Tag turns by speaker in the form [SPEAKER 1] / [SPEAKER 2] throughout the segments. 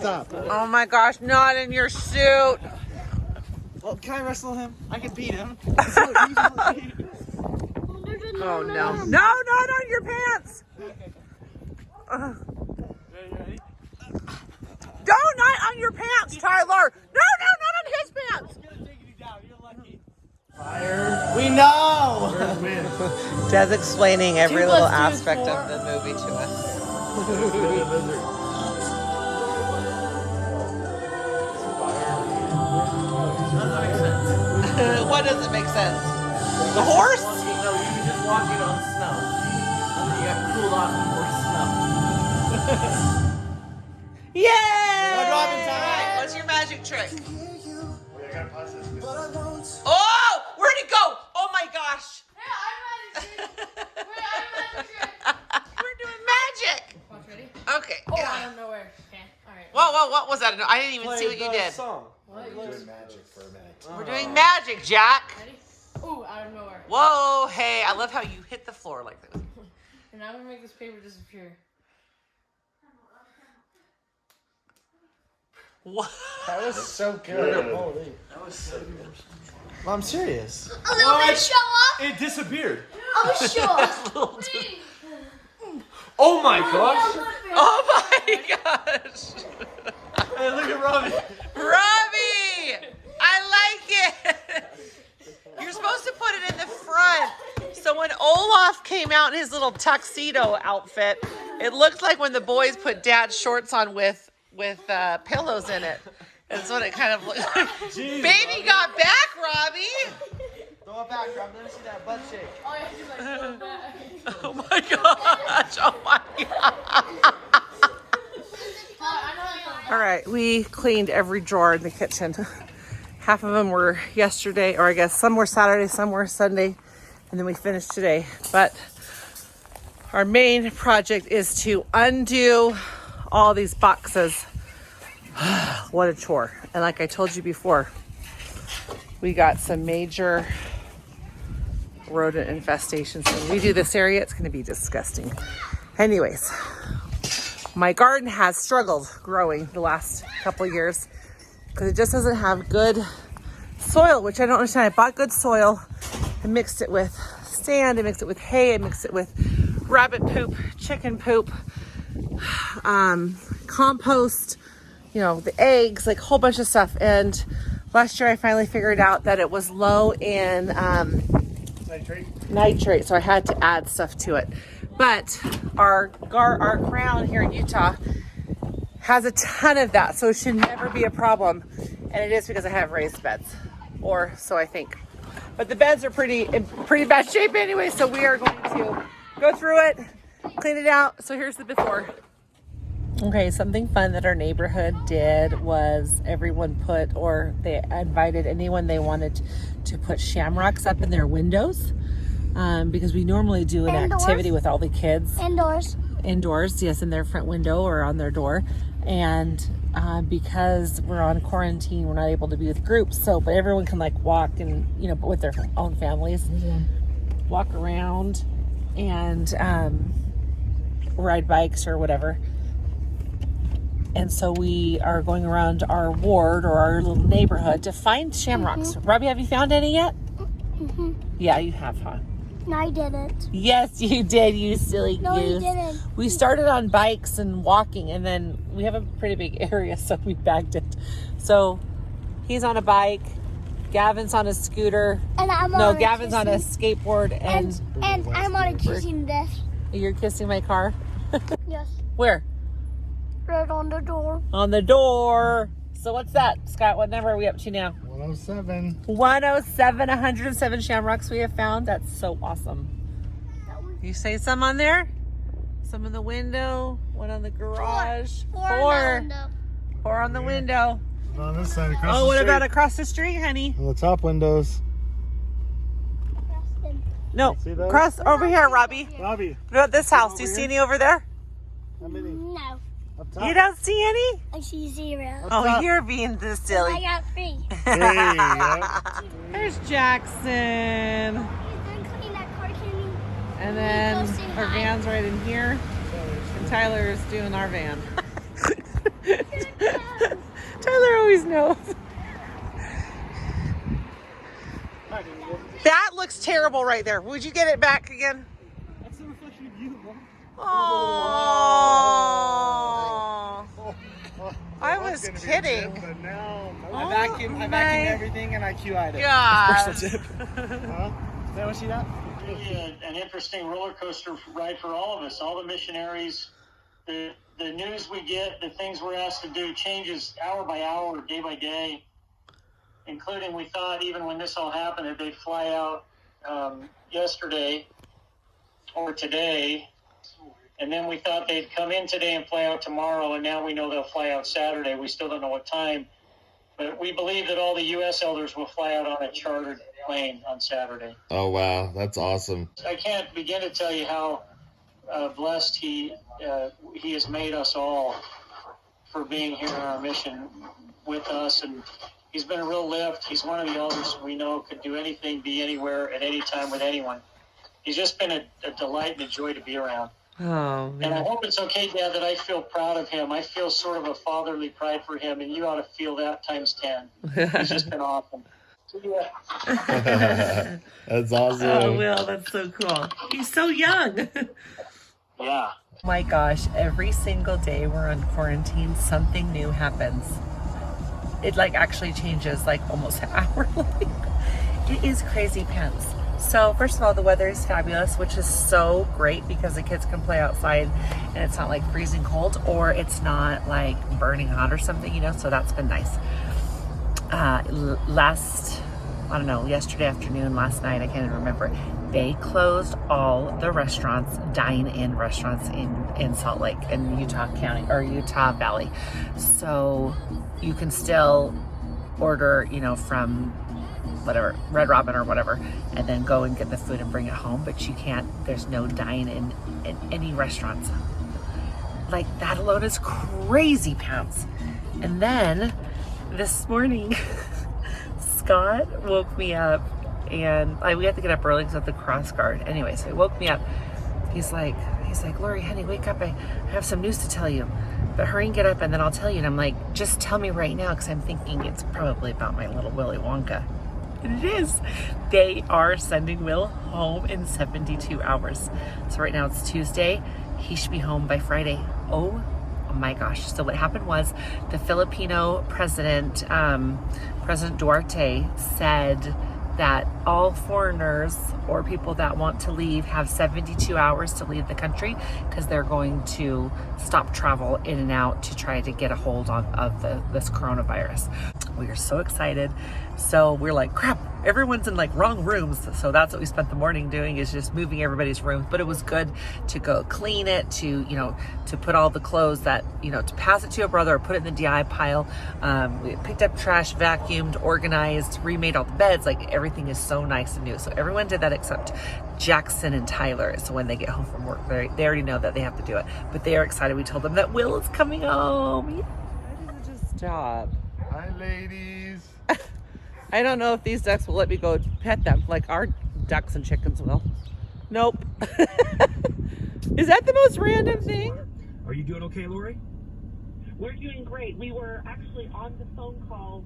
[SPEAKER 1] stop.
[SPEAKER 2] Oh my gosh, not in your suit.
[SPEAKER 1] Well, can I wrestle him? I can beat him.
[SPEAKER 2] Oh no. No, not on your pants.
[SPEAKER 1] Ready?
[SPEAKER 2] No, not on your pants, Tyler. No, not on his pants.
[SPEAKER 1] I'm gonna take you down. You're lucky. Fire. We know.
[SPEAKER 2] Dad's explaining every little
[SPEAKER 1] 2 + 2 is
[SPEAKER 2] aspect
[SPEAKER 1] 4.
[SPEAKER 2] of the movie to us. What doesn't make sense? The horse?
[SPEAKER 1] No, you were just walking on snow. You got cooled off before snow.
[SPEAKER 2] Yay!
[SPEAKER 1] Good Robin time.
[SPEAKER 2] What's your magic trick? Oh, where'd it go? Oh my gosh. We're doing magic.
[SPEAKER 3] Watch, ready?
[SPEAKER 2] Okay.
[SPEAKER 3] Oh,
[SPEAKER 2] Yeah.
[SPEAKER 3] I don't know where. Okay, alright.
[SPEAKER 2] Whoa, what was that? I didn't even see what you did.
[SPEAKER 1] Song.
[SPEAKER 3] What?
[SPEAKER 4] We're doing magic for a minute.
[SPEAKER 2] We're doing magic, Jack.
[SPEAKER 3] Ready? Ooh, out of nowhere.
[SPEAKER 2] Whoa, hey, I love how you hit the floor like that.
[SPEAKER 3] And I'm gonna make this paper disappear.
[SPEAKER 2] What?
[SPEAKER 4] That was so good.
[SPEAKER 1] Holy. That was so good. Well, I'm serious.
[SPEAKER 5] A little bit show off.
[SPEAKER 1] It disappeared.
[SPEAKER 5] I'm show off.
[SPEAKER 1] Oh my gosh.
[SPEAKER 2] Oh my gosh.
[SPEAKER 1] Hey, look at Robbie.
[SPEAKER 2] Robbie, I like it. You're supposed to put it in the front. So when Olaf came out in his little tuxedo outfit, it looked like when the boys put dad's shorts on with pillows in it. That's what it kind of looked like.
[SPEAKER 1] Jeez,
[SPEAKER 2] Baby
[SPEAKER 1] Robbie.
[SPEAKER 2] got back, Robbie.
[SPEAKER 1] Throw it back, Rob. Let me see that butt shake.
[SPEAKER 3] Oh, yeah, she's like, so bad.
[SPEAKER 2] Oh my gosh. Oh my gosh. All right, we cleaned every drawer in the kitchen. Half of them were yesterday, or I guess some were Saturday, some were Sunday, and then we finished today. But our main project is to undo all these boxes. What a chore. And like I told you before, we got some major rodent infestations. When we do this area, it's going to be disgusting. Anyways, my garden has struggled growing the last couple of years because it just doesn't have good soil, which I don't understand. I bought good soil and mixed it with sand, I mixed it with hay, I mixed it with rabbit poop, chicken poop, compost, you know, the eggs, like a whole bunch of stuff. And last year I finally figured out that it was low in nitrate, so I had to add stuff to it. But our ground here in Utah has a ton of that, so it should never be a problem. And it is because I have raised beds, or so I think. But the beds are in pretty bad shape anyway, so we are going to go through it, clean it out. So here's the before. Okay, something fun that our neighborhood did was everyone put, or they invited anyone they wanted to put shamrocks up in their windows. Because we normally do an activity with all the kids. Indoors, yes, in their front window or on their door. And because we're on quarantine, we're not able to be with groups. So, but everyone can like walk and, you know, with their own families, walk around and ride bikes or whatever. And so we are going around our ward or our little neighborhood to find shamrocks. Robbie, have you found any yet? Yeah, you have, huh?
[SPEAKER 5] No, I didn't.
[SPEAKER 2] Yes, you did, you silly goose.
[SPEAKER 5] No, you didn't.
[SPEAKER 2] We started on bikes and walking, and then we have a pretty big area, so we bagged it. So he's on a bike, Gavin's on a scooter.
[SPEAKER 5] And I'm
[SPEAKER 2] Gavin's on a skateboard, and
[SPEAKER 5] I'm on a kissing this.
[SPEAKER 2] You're kissing my car?
[SPEAKER 5] Yes.
[SPEAKER 2] Where?
[SPEAKER 5] Right on the door.
[SPEAKER 2] On the door. So what's that, Scott? What number are we up to now?
[SPEAKER 4] 107.
[SPEAKER 2] 107, 107 shamrocks we have found. That's so awesome. You say some on there? Some in the window, one on the garage. Four on the window.
[SPEAKER 4] On this side, across the
[SPEAKER 2] Oh, what
[SPEAKER 4] street.
[SPEAKER 2] about across the street, honey?
[SPEAKER 4] On the top windows.
[SPEAKER 2] No,
[SPEAKER 4] See those?
[SPEAKER 2] across over here, Robbie.
[SPEAKER 4] Robbie,
[SPEAKER 2] What about this house? Do you
[SPEAKER 4] Over
[SPEAKER 2] see
[SPEAKER 4] here?
[SPEAKER 2] any over there?
[SPEAKER 4] how many?
[SPEAKER 5] No,
[SPEAKER 4] Up top.
[SPEAKER 2] You don't see any?
[SPEAKER 5] I see 0.
[SPEAKER 2] Oh,
[SPEAKER 4] top.
[SPEAKER 2] you're being this silly.
[SPEAKER 5] I got 3.
[SPEAKER 4] Hey, yeah.
[SPEAKER 2] There's Jackson.
[SPEAKER 5] He's been cleaning that car, Kenny.
[SPEAKER 2] And then
[SPEAKER 5] Go say
[SPEAKER 2] our
[SPEAKER 5] hi.
[SPEAKER 2] van's right in here. And Tyler's doing our van. always knows. That looks terrible right there. Would you get it back again?
[SPEAKER 4] That's a reflection of you, Mom.
[SPEAKER 2] Oh. I was
[SPEAKER 4] gonna be
[SPEAKER 2] kidding.
[SPEAKER 4] Jim, but now,
[SPEAKER 2] Oh
[SPEAKER 4] I vacuumed
[SPEAKER 2] my
[SPEAKER 4] everything and I QI'd it.
[SPEAKER 2] God.
[SPEAKER 4] Huh? Is that what she got?
[SPEAKER 6] Really an interesting roller coaster ride for all of us, all the missionaries. The news we get, the things we're asked to do changes hour by hour, day by day, including we thought even when this all happened that they'd fly out yesterday or today, and then we thought they'd come in today and fly out tomorrow, and now we know they'll fly out Saturday. We still don't know what time, but we believe that all the U.S. elders will fly out on a chartered plane on Saturday.
[SPEAKER 7] Oh, wow. That's awesome.
[SPEAKER 6] I can't begin to tell you how blessed he has made us all for being here on our mission with us, and he's been a real lift. He's one of the elders we know could do anything, be anywhere, at any time with anyone. He's just been a delight and a joy to be around.
[SPEAKER 2] Oh,
[SPEAKER 6] And I
[SPEAKER 2] man.
[SPEAKER 6] hope it's okay, Dad, that I feel proud of him. I feel sort of a fatherly pride for him, and you ought to feel that times 10. He's just been awesome. Yeah.
[SPEAKER 7] That's awesome.
[SPEAKER 2] Oh, Will, that's so cool. He's so young.
[SPEAKER 6] Yeah.
[SPEAKER 2] My gosh, every single day we're on quarantine, something new happens. It like actually changes like almost hourly. It is crazy pants. So first of all, the weather is fabulous, which is so great because the kids can play outside and it's not like freezing cold or it's not like burning hot or something, you know, so that's been nice. Yesterday afternoon, last night, I can't even remember, they closed all the restaurants, dine-in restaurants in Salt Lake, in Utah County, or Utah Valley. So you can still order, you know, from whatever, Red Robin or whatever, and then go and get the food and bring it home, but you can't, there's no dine-in in any restaurants. Like, that alone is crazy pants. And then this morning, Scott woke me up, and we had to get up early because of the cross guard. Anyway, so he woke me up. He's like, Lori, honey, wake up. I have some news to tell you. But hurry and get up, and then I'll tell you. And I'm like, just tell me right now, because I'm thinking it's probably about my little Willy Wonka. And it is. They are sending Will home in 72 hours. So right now it's Tuesday. He should be home by Friday. Oh my gosh. So what happened was the Filipino president, President Duarte, said that all foreigners or people that want to leave have 72 hours to leave the country because they're going to stop travel in and out to try to get a hold of this coronavirus. We are so excited. So we're like, crap, everyone's in like wrong rooms. So that's what we spent the morning doing, is just moving everybody's rooms. But it was good to go clean it, to, you know, to put all the clothes that, you know, to pass it to a brother or put it in the DI pile. We picked up trash, vacuumed, organized, remade all the beds. Like, everything is so nice and new. So everyone did that except Jackson and Tyler. So when they get home from work, they already know that they have to do it. But they are excited. We told them that Will is coming home. Yeah. Why does it just stop?
[SPEAKER 4] Hi, ladies.
[SPEAKER 2] I don't know if these ducks will let me go pet them like our ducks and chickens will. Nope. Is that the most random thing?
[SPEAKER 8] Are you doing okay, Lori?
[SPEAKER 2] We're doing great. We were actually on the phone call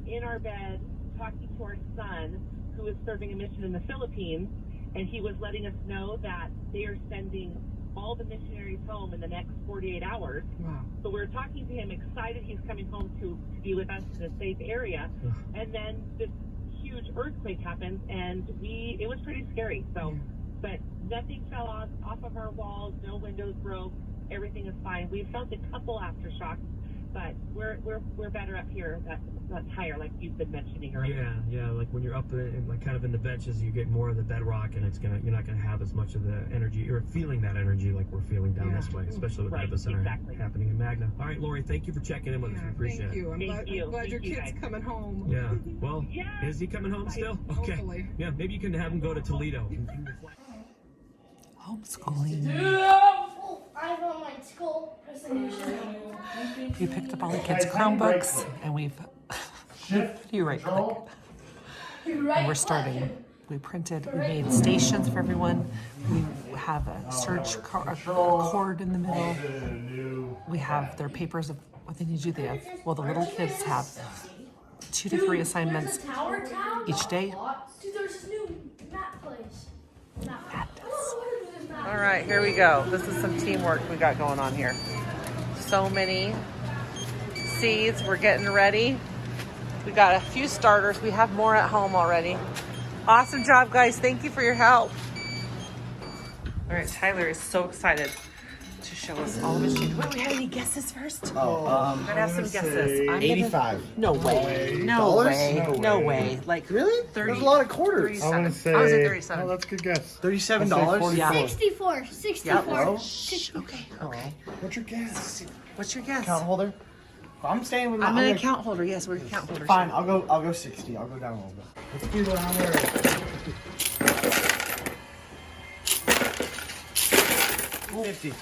[SPEAKER 2] in our bed talking to our son, who is serving a mission in the Philippines, and he was letting us know that they are sending all the missionaries home in the next 48 hours.
[SPEAKER 8] Wow.
[SPEAKER 2] So we're talking to him, excited he's coming home to be with us in a safe area. And then this huge earthquake happens, and it was pretty scary. So, but nothing fell off of our walls, no windows broke, everything is fine. We felt a couple aftershocks, but we're better up here. That's higher, like you've been mentioning earlier.
[SPEAKER 8] Yeah. Like when you're up in, like kind of in the benches, you get more of the bedrock, and you're not gonna have as much of the energy. You're feeling that energy like we're feeling down this way, especially with the epicenter happening in Magna. All right, Lori, thank you for checking in with us. We appreciate it.
[SPEAKER 9] I'm glad your kid's coming home.
[SPEAKER 8] Yeah. Well, is he coming home still? Okay.
[SPEAKER 9] Hopefully.
[SPEAKER 8] Yeah. Maybe you can have him go to Toledo.
[SPEAKER 2] Homeschooling.
[SPEAKER 5] I want my school presentation.
[SPEAKER 2] We picked up all the kids' Chromebooks, and we've you right click. And we're starting. We made stations for everyone. We have a surge cord in the middle. We have their papers of what they need to do, they have, well, the little kids have 2 to 3 assignments
[SPEAKER 5] Tower Town?
[SPEAKER 2] each day.
[SPEAKER 5] Dude, there's this new map place.
[SPEAKER 2] All right, here we go. This is some teamwork we got going on here. So many seeds. We're getting ready. We got a few starters. We have more at home already. Awesome job, guys. Thank you for your help. All right, Tyler is so excited to show us all of his changes. Wait, we have any guesses first?
[SPEAKER 4] Oh,
[SPEAKER 2] We're gonna have some guesses. I'm gonna-
[SPEAKER 4] 85.
[SPEAKER 2] No way. No
[SPEAKER 4] Dollars?
[SPEAKER 2] way. No way. Like
[SPEAKER 4] Really?
[SPEAKER 2] 30.
[SPEAKER 4] There's a lot of quarters.
[SPEAKER 2] 37.
[SPEAKER 7] I want to say.
[SPEAKER 2] I was at 37.
[SPEAKER 7] Oh, that's a good guess.
[SPEAKER 4] $37?
[SPEAKER 2] Yeah.
[SPEAKER 5] 64. 64.
[SPEAKER 4] Yep.
[SPEAKER 2] Shh, okay, okay.
[SPEAKER 4] What's your guess?
[SPEAKER 2] What's your guess?
[SPEAKER 4] Account holder? I'm staying with my.
[SPEAKER 2] I'm an
[SPEAKER 4] gonna-
[SPEAKER 2] account holder. Yes, we're account holders.
[SPEAKER 4] Fine, I'll go 60. I'll go down a little bit. Let's do it on there. 50.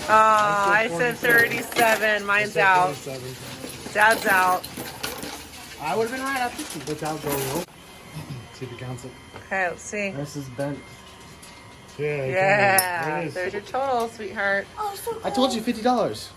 [SPEAKER 2] Oh, I said 37. Mine's out. Dad's out.
[SPEAKER 4] I would have been right at 50 without going over.
[SPEAKER 7] See if it counts it.
[SPEAKER 2] Okay, let's see.
[SPEAKER 4] This is bent.
[SPEAKER 7] Yeah.
[SPEAKER 2] Yeah,
[SPEAKER 7] There it is.
[SPEAKER 2] there's your total, sweetheart.
[SPEAKER 5] Oh, so
[SPEAKER 4] I told you $50.